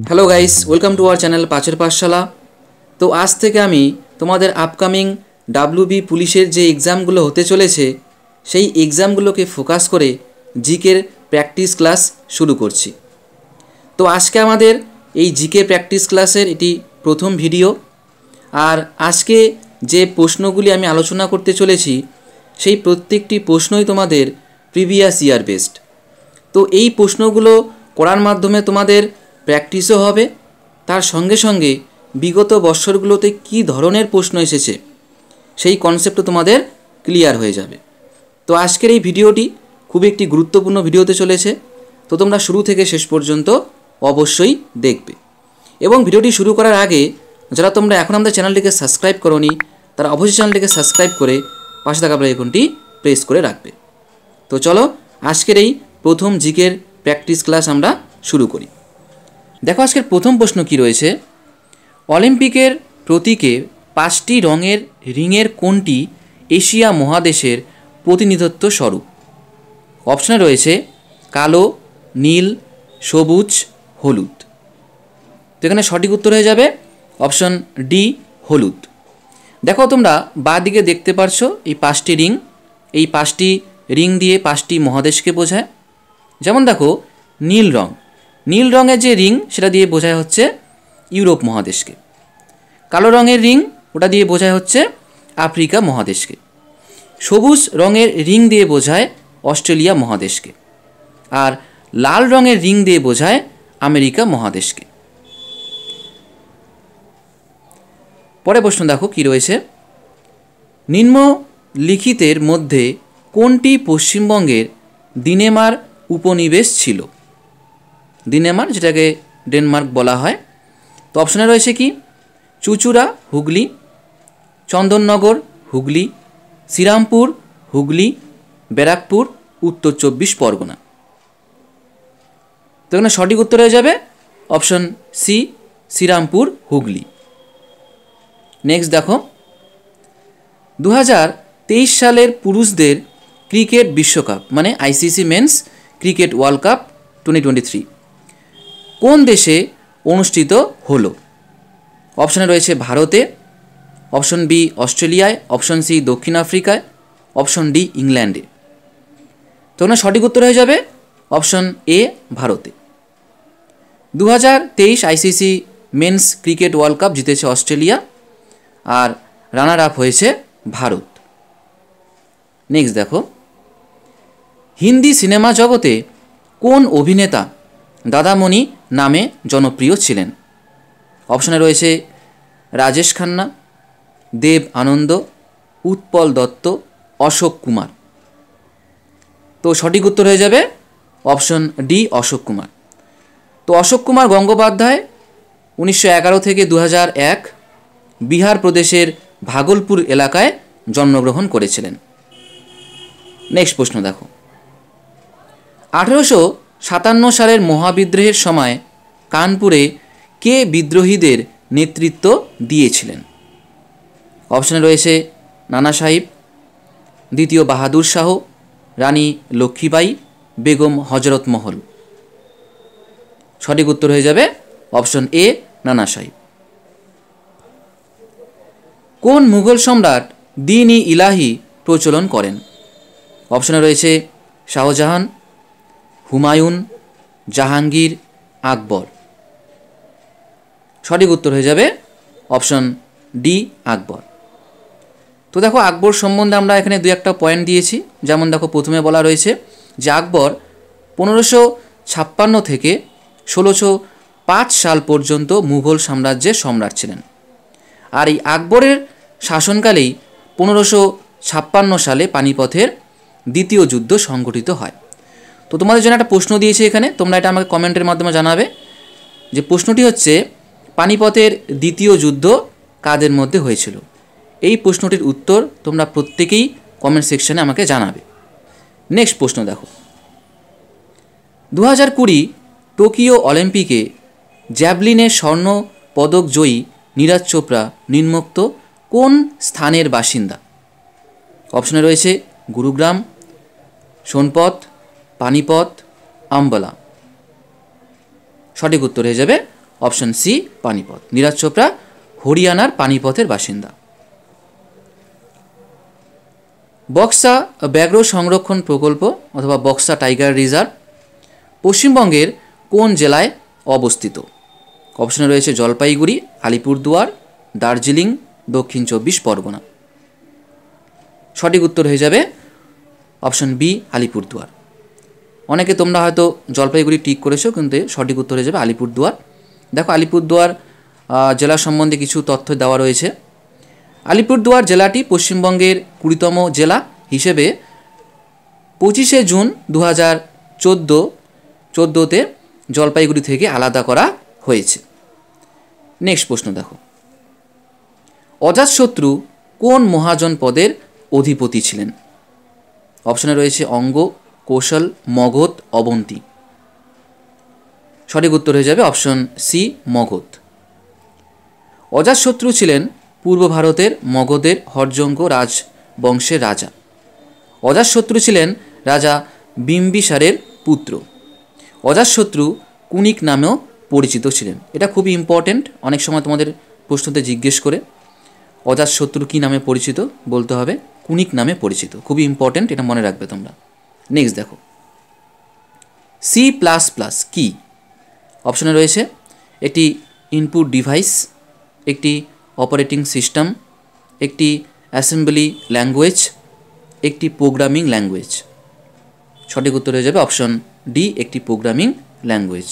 Hello guys, welcome to our channel পাঁচের পাঠশালা। তো আজ থেকে আমি তোমাদের আপকামিং ডাব্লিউবি পুলিশের যে এক্সামগুলো হতে চলেছে সেই এক্সামগুলোকে ফোকাস করে জিকের প্র্যাকটিস ক্লাস শুরু করছি। তো আজকে আমাদের এই জিকে প্র্যাকটিস ক্লাসের এটি প্রথম ভিডিও। আর আজকে যে প্রশ্নগুলি আমি আলোচনা করতে চলেছি সেই প্রত্যেকটি প্রশ্নই তোমাদের প্রিভিয়াস ইয়ার বেসড। তো এই প্রশ্নগুলো করার মাধ্যমে তোমাদের প্র্যাকটিসও হবে, তার সঙ্গে সঙ্গে বিগত বৎসরগুলোতে কী ধরনের প্রশ্ন এসেছে সেই কনসেপ্টও তোমাদের ক্লিয়ার হয়ে যাবে। তো আজকের এই ভিডিওটি খুবই একটি গুরুত্বপূর্ণ ভিডিওতে চলেছে, তো তোমরা শুরু থেকে শেষ পর্যন্ত অবশ্যই দেখবে। এবং ভিডিওটি শুরু করার আগে যারা তোমরা এখন আমাদের চ্যানেলটিকে সাবস্ক্রাইব করোনি তারা অবশ্যই চ্যানেলটিকে সাবস্ক্রাইব করে পাশে থাকা বেল আইকনটি প্রেস করে রাখবে। তো চলো আজকের এই প্রথম জিকের প্র্যাকটিস ক্লাস আমরা শুরু করি। দেখো আজকের প্রথম প্রশ্ন কি রয়েছে, অলিম্পিকের প্রতীকে 5টি রঙের রিংয়ের কোনটি এশিয়া মহাদেশের প্রতিনিধিত্ব স্বরূপ? অপশনে রয়েছে কালো, নীল, সবুজ, হলুদ। তো এখানে সঠিক উত্তর হয়ে যাবে অপশন ডি, হলুদ। দেখো তোমরা বাঁ দিকে দেখতে পারছো এই 5টি রিং, এই 5টি রিং দিয়ে 5টি মহাদেশকে বোঝায়। যেমন দেখো নীল রং, নীল রঙের যে রিং সেটা দিয়ে বোঝায় হচ্ছে ইউরোপ মহাদেশকে। কালো রঙের রিং ওটা দিয়ে বোঝায় হচ্ছে আফ্রিকা মহাদেশকে। সবুজ রঙের রিং দিয়ে বোঝায় অস্ট্রেলিয়া মহাদেশকে। আর লাল রঙের রিং দিয়ে বোঝায় আমেরিকা মহাদেশকে। পরে প্রশ্ন দেখো কি রয়েছে, নিম্নলিখিতের মধ্যে কোনটি পশ্চিমবঙ্গের দিনেমার উপনিবেশ ছিল? দিনেমার, যেটাকে ডেনমার্ক বলা হয়। তো অপশনে রয়েছে কি চুচুড়া হুগলি, চন্দননগর হুগলি, শ্রীরামপুর হুগলি, ব্যারাকপুর উত্তর 24 পরগনা। তো এখানে সঠিক উত্তর হয়ে যাবে option c, Serampore Hooghly. Next দেখো 2023 সালের পুরুষদের ক্রিকেট বিশ্বকাপ মানে ICC men's cricket world cup 2023 কোন দেশে অনুষ্ঠিত হলো? অপশানে রয়েছে ভারতে, অপশন বি অস্ট্রেলিয়ায়, অপশন সি দক্ষিণ আফ্রিকায়, অপশন ডি ইংল্যান্ডে। তো এখানে সঠিক উত্তর হয়ে যাবে অপশন এ, ভারতে। 2023 ICC men's cricket world cup জিতেছে অস্ট্রেলিয়া, আর রানার আপ হয়েছে ভারত। নেক্সট দেখো হিন্দি সিনেমা জগতে কোন অভিনেতা দাদামণি নামে জনপ্রিয় ছিলেন? অপশনে রয়েছে রাজেশ খান্না, দেব আনন্দ, উৎপল দত্ত, অশোক কুমার। তো সঠিক উত্তর হয়ে যাবে অপশন ডি, অশোক কুমার। তো অশোক কুমার গঙ্গোপাধ্যায় 1911 থেকে 2001 বিহার প্রদেশের ভাগলপুর এলাকায় জন্মগ্রহণ করেছিলেন। নেক্সট প্রশ্ন দেখো 1857 সালের মহাবিদ্রোহের সময় কানপুরে কে বিদ্রোহীদের নেতৃত্ব দিয়েছিলেন? অপশনে রয়েছে নানা সাহেব, দ্বিতীয় বাহাদুর শাহ, রানী লক্ষ্মীবাই, বেগম হজরত মহল। সঠিক উত্তর হয়ে যাবে অপশন এ, নানা সাহেব। কোন মুঘল সম্রাট দ্বীন-ই ইলাহি প্রচলন করেন? অপশনে রয়েছে শাহজাহান, হুমায়ুন, জাহাঙ্গীর, আকবর। সঠিক উত্তর হয়ে যাবে অপশন ডি, আকবর। তো দেখো আকবর সম্বন্ধে আমরা এখানে দু একটা পয়েন্ট দিয়েছি। যেমন দেখো প্রথমে বলা রয়েছে যে আকবর 1556 থেকে 1605 সাল পর্যন্ত মুঘল সাম্রাজ্যের সম্রাট ছিলেন। আর এই আকবরের শাসনকালেই 1556 সালে পানিপথের দ্বিতীয় যুদ্ধ সংঘটিত হয়। তো তোমাদের জন্য একটা প্রশ্ন দিয়েছি এখানে, তোমরা এটা আমাকে কমেন্টের মাধ্যমে জানাবে যে প্রশ্নটি হচ্ছে পানিপথের দ্বিতীয় যুদ্ধ কাদের মধ্যে হয়েছিল? এই প্রশ্নটির উত্তর তোমরা প্রত্যেকেই কমেন্ট সেকশনে আমাকে জানাবে। নেক্সট প্রশ্ন দেখো 2020 টোকিও অলিম্পিকে জ্যাভলিনে স্বর্ণ পদক জয়ী নীরজ চোপড়া নিম্নোক্ত কোন স্থানের বাসিন্দা? অপশনে রয়েছে গুরুগ্রাম, সোনপত, পানিপথ, আম্বালা। সঠিক উত্তর হয়ে যাবে অপশন সি পানিপথ। নীরজ চোপড়া হরিয়ানার পানিপথের বাসিন্দা। বক্সা ব্যাঘ্র সংরক্ষণ প্রকল্প অথবা বক্সা টাইগার রিজার্ভ পশ্চিমবঙ্গের কোন জেলায় অবস্থিত? অপশনে রয়েছে জলপাইগুড়ি, আলিপুরদুয়ার, দার্জিলিং, দক্ষিণ 24 পরগনা। সঠিক উত্তর হয়ে যাবে অপশন বি আলিপুরদুয়ার। অনেকে তোমরা হয়তো জলপাইগুড়ি টিক করেছো, কিন্তু সঠিক উত্তর হয়ে যাবে আলিপুরদুয়ার। দেখো আলিপুরদুয়ার জেলা সম্বন্ধে কিছু তথ্য দেওয়া রয়েছে। আলিপুরদুয়ার জেলাটি পশ্চিমবঙ্গের 20তম জেলা হিসেবে 25শে জুন 2014-তে জলপাইগুড়ি থেকে আলাদা করা হয়েছে। নেক্সট প্রশ্ন দেখো, অজাতশত্রু কোন মহাজনপদের অধিপতি ছিলেন? অপশনে রয়েছে অঙ্গ, কৌশল, মগধ, অবন্তী। সঠিক উত্তর হয়ে যাবে অপশন সি মগধ। অজাতশত্রু ছিলেন পূর্ব ভারতের মগধের হর্যঙ্ক রাজবংশের রাজা। অজাতশত্রু ছিলেন রাজা বিম্বিসারের পুত্র। অজাতশত্রু কুনিক নামেও পরিচিত ছিলেন। এটা খুবই ইম্পর্টেন্ট, অনেক সময় তোমাদের প্রশ্নতে জিজ্ঞেস করে অজাতশত্রু কী নামে পরিচিত, বলতে হবে কুনিক নামে পরিচিত। খুবই ইম্পর্টেন্ট, এটা মনে রাখবে তোমরা। নেক্সট দেখো, সি প্লাস প্লাস কী? অপশনে রয়েছে একটি ইনপুট ডিভাইস, একটি অপারেটিং সিস্টেম, একটি অ্যাসেম্বলি ল্যাঙ্গুয়েজ, একটি প্রোগ্রামিং ল্যাঙ্গুয়েজ। সঠিক উত্তর হয়ে যাবে অপশন ডি একটি প্রোগ্রামিং ল্যাঙ্গুয়েজ।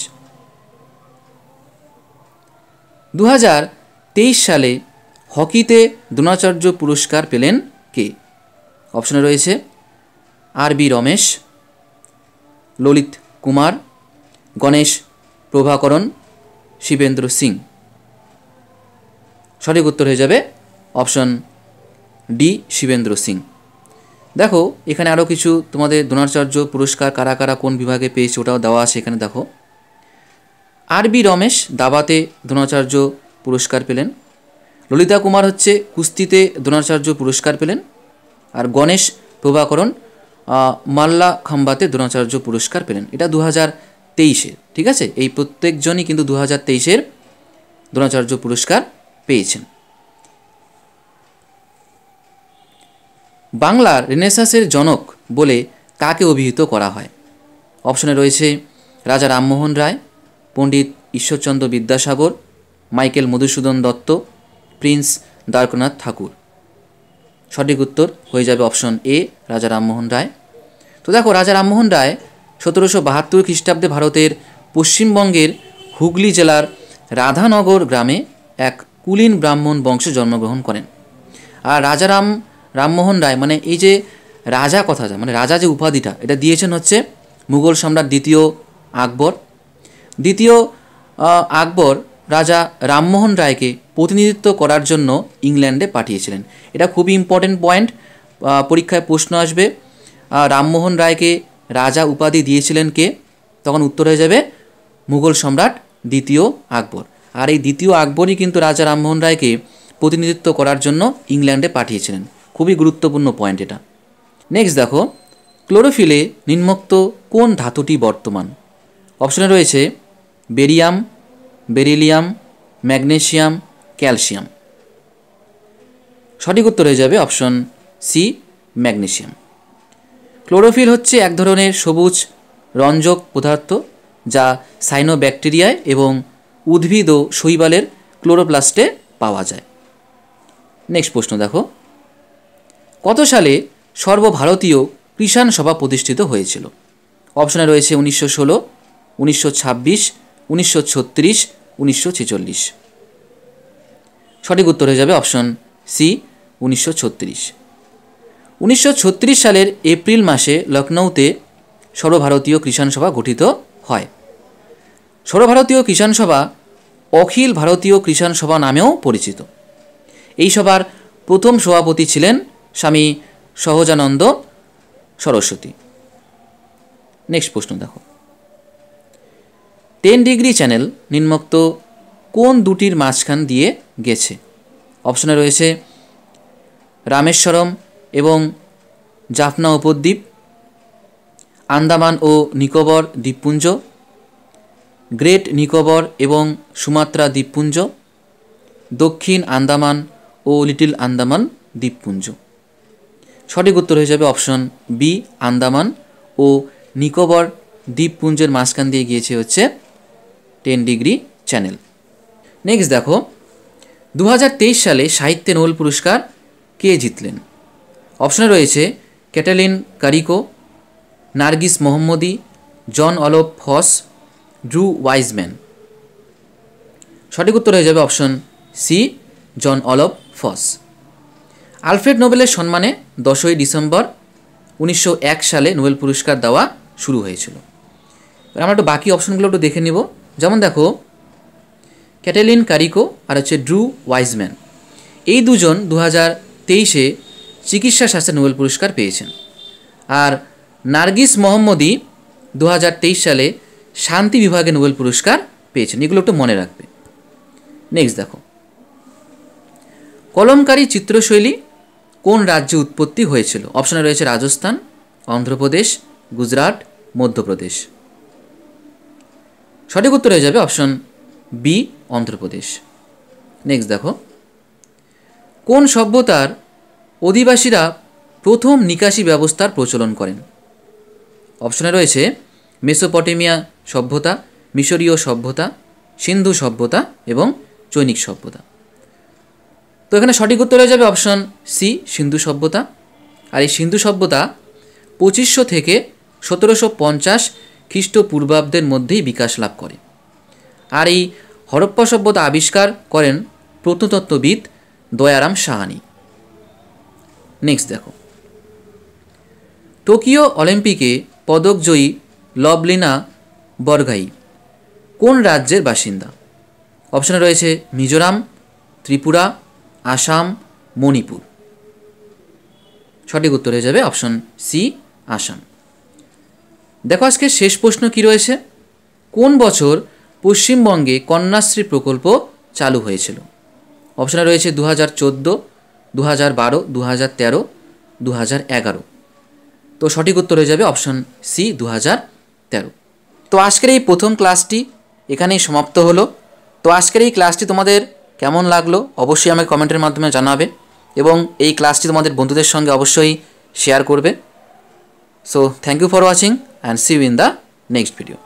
2023 সালে হকিতে দ্রোণাচার্য পুরস্কার পেলেন কে? অপশনে রয়েছে আর.বি. রমেশ, ললিত কুমার, গণেশ প্রভাকরণ, শিবেন্দ্র সিং। সঠিক উত্তর হয়ে যাবে অপশন ডি শিবেন্দ্র সিং। দেখো এখানে আরও কিছু তোমাদের দ্রোণাচার্য পুরস্কার কারা কারা কোন বিভাগে পেয়েছে ওটাও দেওয়া আছে এখানে। দেখো আর.বি. রমেশ দাবাতে দ্রোণাচার্য পুরস্কার পেলেন, ললিতা কুমার হচ্ছে কুস্তিতে দ্রোণাচার্য পুরস্কার পেলেন, আর গণেশ প্রভাকরণ মাল্লা খাম্বাতে দ্রোণাচার্য পুরস্কার পেলেন। এটা 2023-এর, ঠিক আছে? এই প্রত্যেকজনই কিন্তু 2023-এর দ্রোণাচার্য পুরস্কার পেয়েছেন। বাংলার রেনেসাঁসের জনক বলে কাকে অভিহিত করা হয়? অপশনে রয়েছে রাজা রামমোহন রায়, পণ্ডিত ঈশ্বরচন্দ্র বিদ্যাসাগর, মাইকেল মধুসূদন দত্ত, প্রিন্স দ্বারকানাথ ঠাকুর। সঠিক উত্তর হয়ে যাবে অপশন এ রাজা রামমোহন রায়। তো দেখো রাজা রামমোহন রায় 1772 খ্রিস্টাব্দে ভারতের পশ্চিমবঙ্গের হুগলি জেলার রাধানগর গ্রামে এক কুলীন ব্রাহ্মণ বংশে জন্মগ্রহণ করেন। আর রাজা রামমোহন রায় মানে এই যে রাজা কথাটা, মানে রাজা যে উপাধিটা, এটা দিয়েছেন হচ্ছে মুঘল সম্রাট দ্বিতীয় আকবর। দ্বিতীয় আকবর রাজা রামমোহন রায়কে প্রতিনিধিত্ব করার জন্য ইংল্যান্ডে পাঠিয়েছিলেন। এটা খুবই ইম্পর্টেন্ট পয়েন্ট, পরীক্ষায় প্রশ্ন আসবে। রামমোহন রায়কে রাজা উপাধি দিয়েছিলেন কে? তখন উত্তর হয়ে যাবে মুঘল সম্রাট দ্বিতীয় আকবর। আর এই দ্বিতীয় আকবরই কিন্তু রাজা রামমোহন রায়কে প্রতিনিধিত্ব করার জন্য ইংল্যান্ডে পাঠিয়েছিলেন। খুবই গুরুত্বপূর্ণ পয়েন্ট এটা। নেক্সট দেখো, ক্লোরোফিলে নিম্নোক্ত কোন ধাতুটি বর্তমান? অপশনে রয়েছে বেরিয়াম, বেরিলিয়াম, ম্যাগনেসিয়াম, ক্যালসিয়াম। সঠিক উত্তর হয়ে যাবে অপশন সি ম্যাগনেসিয়াম। ক্লোরোফিল হচ্ছে এক ধরনের সবুজ রঞ্জক পদার্থ যা সাইনোব্যাকটেরিয়ায় এবং উদ্ভিদ ও শৈবালের ক্লোরোপ্লাস্টে পাওয়া যায়। নেক্সট প্রশ্ন দেখো, কত সালে সর্বভারতীয় কৃষাণ সভা প্রতিষ্ঠিত হয়েছিল? অপশনে রয়েছে 1916, 1926, 1936, 1946। সঠিক উত্তর হয়ে যাবে অপশন সি 1936। 1936 সালের এপ্রিল মাসে লখনৌতে সর্বভারতীয় কৃষাণ সভা গঠিত হয়। সর্বভারতীয় কৃষাণ সভা অখিল ভারতীয় কৃষাণ সভা নামেও পরিচিত। এই সভার প্রথম সভাপতি ছিলেন স্বামী সহজানন্দ সরস্বতী। নেক্সট প্রশ্ন দেখো, 10 ডিগ্রি চ্যানেল নিম্নোক্ত কোন দুটির মাঝখান দিয়ে গেছে? অপশনে রয়েছে রামেশ্বরম এবং জাফনা উপদ্বীপ, আন্দামান ও নিকোবর দ্বীপপুঞ্জ, গ্রেট নিকোবর এবং সুমাত্রা দ্বীপপুঞ্জ, দক্ষিণ আন্দামান ও লিটল আন্দামান দ্বীপপুঞ্জ। সঠিক উত্তর হয়ে যাবে অপশন বি, আন্দামান ও নিকোবর দ্বীপপুঞ্জের মাঝখান দিয়ে গিয়েছে হচ্ছে 10 ডিগ্রি চ্যানেল। নেক্সট দেখো, 2023 সালে সাহিত্যে নোবেল পুরস্কার কে জিতলেন? অপশনে রয়েছে ক্যাটালিন কারিকো, নার্গিস মোহাম্মদী, জন অলফ ফস, ড্রু ওয়াইজম্যান। সঠিক উত্তর হয়ে যাবে অপশন সি, জন অলফ ফস। আলফ্রেড নোবেলের সম্মানে 10ই ডিসেম্বর 1901 সালে নোবেল পুরস্কার দেওয়া শুরু হয়েছিল। এবার আমরা একটু বাকি অপশনগুলো একটু দেখে নিব। যেমন দেখো, ক্যাটালিন কারিকো আর হচ্ছে ড্রু ওয়াইজম্যান, এই দুজন 2023-এ চিকিৎসা শাস্ত্রে নোবেল পুরস্কার পেয়েছেন। আর নার্গিস মোহাম্মদী 2023 সালে শান্তি বিভাগে নোবেল পুরস্কার পেয়েছেন। এগুলো একটু মনে রাখবে। নেক্সট দেখো, কলমকারী চিত্রশৈলী কোন রাজ্যে উৎপত্তি হয়েছিল? অপশনে রয়েছে রাজস্থান, অন্ধ্রপ্রদেশ, গুজরাট, মধ্যপ্রদেশ। সঠিক উত্তর হয়ে যাবে অপশন বি, অন্ধ্রপ্রদেশ। নেক্সট দেখো, কোন সভ্যতার অধিবাসীরা প্রথম নিকাশি ব্যবস্থার প্রচলন করেন? অপশনে রয়েছে মেসোপটেমিয়া সভ্যতা, মিশরীয় সভ্যতা, সিন্ধু সভ্যতা এবং চৈনিক সভ্যতা। তো এখানে সঠিক উত্তর হয়ে যাবে অপশন সি, সিন্ধু সভ্যতা। আর এই সিন্ধু সভ্যতা 2500 থেকে 1750 খ্রিস্টপূর্বাব্দের মধ্যেই বিকাশ লাভ করে। আর এই হরপ্পা সভ্যতা আবিষ্কার করেন প্রত্নতত্ত্ববিদ দয়ারাম সাহানি। নেক্সট দেখো, টোকিও অলিম্পিকে পদকজয়ী লভলিনা বরগোহাই কোন রাজ্যের বাসিন্দা? অপশনে রয়েছে মিজোরাম, ত্রিপুরা, আসাম, মণিপুর। সঠিক উত্তর হয়ে যাবে অপশন সি, আসাম। দেখো আজকে শেষ প্রশ্ন কি রয়েছে, কোন বছর পশ্চিমবঙ্গে কন্যাশ্রী প্রকল্প চালু হয়েছিল? অপশনে রয়েছে 2014, 2012, 2013, 2011। তো সঠিক উত্তর হয়ে যাবে অপশন সি, 2013। তো আজকের এই প্রথম ক্লাসটি এখানেই সমাপ্ত হলো। তো আজকের এই ক্লাসটি তোমাদের কেমন লাগলো অবশ্যই আমাকে কমেন্টের মাধ্যমে জানাবে এবং এই ক্লাসটি তোমাদের বন্ধুদের সঙ্গে অবশ্যই শেয়ার করবে। So thank you for watching and see you in the next video.